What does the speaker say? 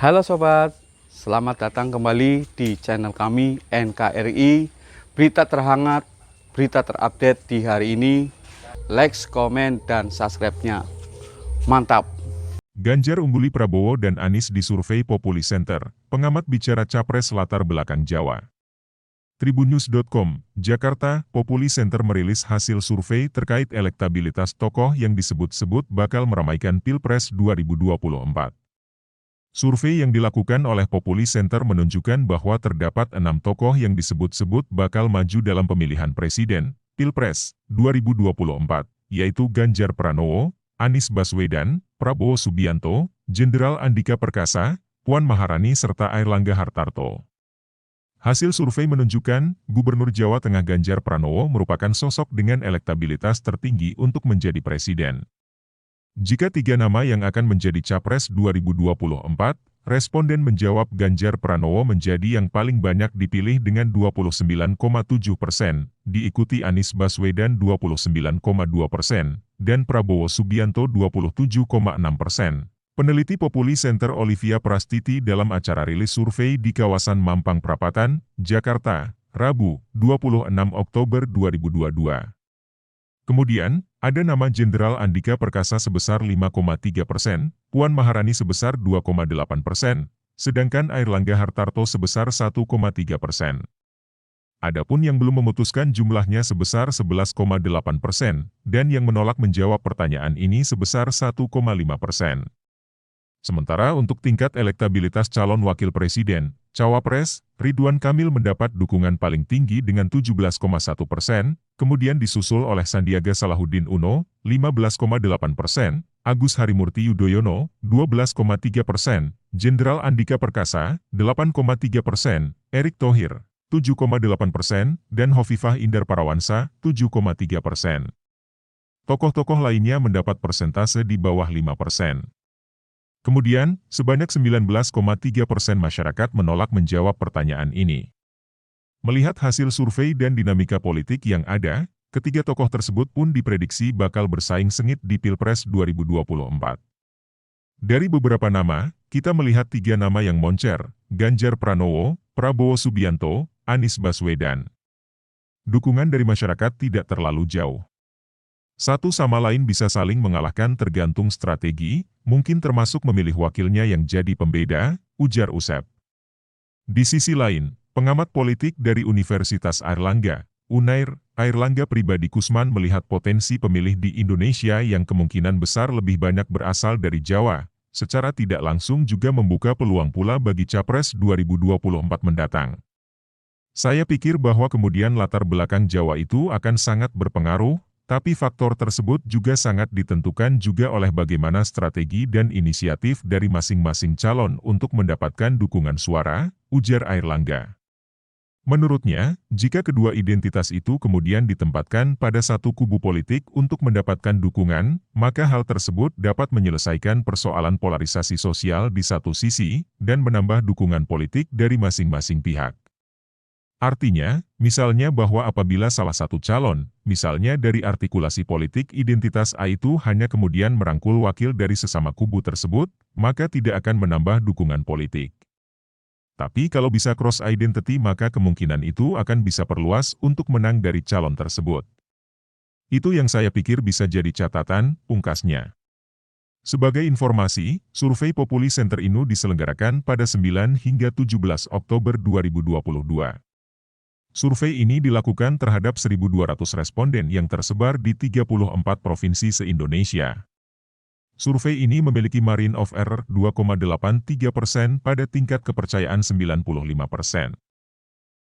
Halo sobat, selamat datang kembali di channel kami NKRI. Berita terhangat, berita terupdate di hari ini. Like, komen, dan subscribe-nya. Mantap! Ganjar ungguli Prabowo dan Anies di survei Populi Center, pengamat bicara capres latar belakang Jawa. Tribunnews.com, Jakarta, Populi Center merilis hasil survei terkait elektabilitas tokoh yang disebut-sebut bakal meramaikan Pilpres 2024. Survei yang dilakukan oleh Populi Center menunjukkan bahwa terdapat 6 tokoh yang disebut-sebut bakal maju dalam pemilihan presiden, Pilpres 2024, yaitu Ganjar Pranowo, Anies Baswedan, Prabowo Subianto, Jenderal Andika Perkasa, Puan Maharani serta Airlangga Hartarto. Hasil survei menunjukkan, Gubernur Jawa Tengah Ganjar Pranowo merupakan sosok dengan elektabilitas tertinggi untuk menjadi presiden. Jika 3 nama yang akan menjadi Capres 2024, responden menjawab Ganjar Pranowo menjadi yang paling banyak dipilih dengan 29,7%, diikuti Anies Baswedan 29,2%, dan Prabowo Subianto 27,6%. Peneliti Populi Center Olivia Prastiti dalam acara rilis survei di kawasan Mampang Perapatan, Jakarta, Rabu, 26 Oktober 2022. Kemudian, ada nama Jenderal Andika Perkasa sebesar 5,3%, Puan Maharani sebesar 2,8%, sedangkan Airlangga Hartarto sebesar 1,3%. Adapun yang belum memutuskan jumlahnya sebesar 11,8%, dan yang menolak menjawab pertanyaan ini sebesar 1,5%. Sementara untuk tingkat elektabilitas calon wakil presiden, Cawapres, Ridwan Kamil mendapat dukungan paling tinggi dengan 17,1%, kemudian disusul oleh Sandiaga Salahuddin Uno, 15,8%, Agus Harimurti Yudhoyono, 12,3%, Jenderal Andika Perkasa, 8,3%, Erick Thohir, 7,8%, dan Hovifah Indar Parawansa, 7,3%. Tokoh-tokoh lainnya mendapat persentase di bawah 5%. Kemudian, sebanyak 19,3% masyarakat menolak menjawab pertanyaan ini. Melihat hasil survei dan dinamika politik yang ada, ketiga tokoh tersebut pun diprediksi bakal bersaing sengit di Pilpres 2024. Dari beberapa nama, kita melihat 3 nama yang moncer, Ganjar Pranowo, Prabowo Subianto, Anies Baswedan. Dukungan dari masyarakat tidak terlalu jauh. Satu sama lain bisa saling mengalahkan tergantung strategi, mungkin termasuk memilih wakilnya yang jadi pembeda, ujar Usep. Di sisi lain, pengamat politik dari Universitas Airlangga, Unair, Airlangga Pribadi Kusman melihat potensi pemilih di Indonesia yang kemungkinan besar lebih banyak berasal dari Jawa, secara tidak langsung juga membuka peluang pula bagi Capres 2024 mendatang. Saya pikir bahwa kemudian latar belakang Jawa itu akan sangat berpengaruh, tapi faktor tersebut juga sangat ditentukan juga oleh bagaimana strategi dan inisiatif dari masing-masing calon untuk mendapatkan dukungan suara, ujar Airlangga. Menurutnya, jika kedua identitas itu kemudian ditempatkan pada satu kubu politik untuk mendapatkan dukungan, maka hal tersebut dapat menyelesaikan persoalan polarisasi sosial di satu sisi, dan menambah dukungan politik dari masing-masing pihak. Artinya, misalnya bahwa apabila salah satu calon, misalnya dari artikulasi politik identitas A itu hanya kemudian merangkul wakil dari sesama kubu tersebut, maka tidak akan menambah dukungan politik. Tapi kalau bisa cross identity maka kemungkinan itu akan bisa perluas untuk menang dari calon tersebut. Itu yang saya pikir bisa jadi catatan, pungkasnya. Sebagai informasi, survei Populi Center ini diselenggarakan pada 9 hingga 17 Oktober 2022. Survei ini dilakukan terhadap 1.200 responden yang tersebar di 34 provinsi se-Indonesia. Survei ini memiliki margin of error 2,83% pada tingkat kepercayaan 95%.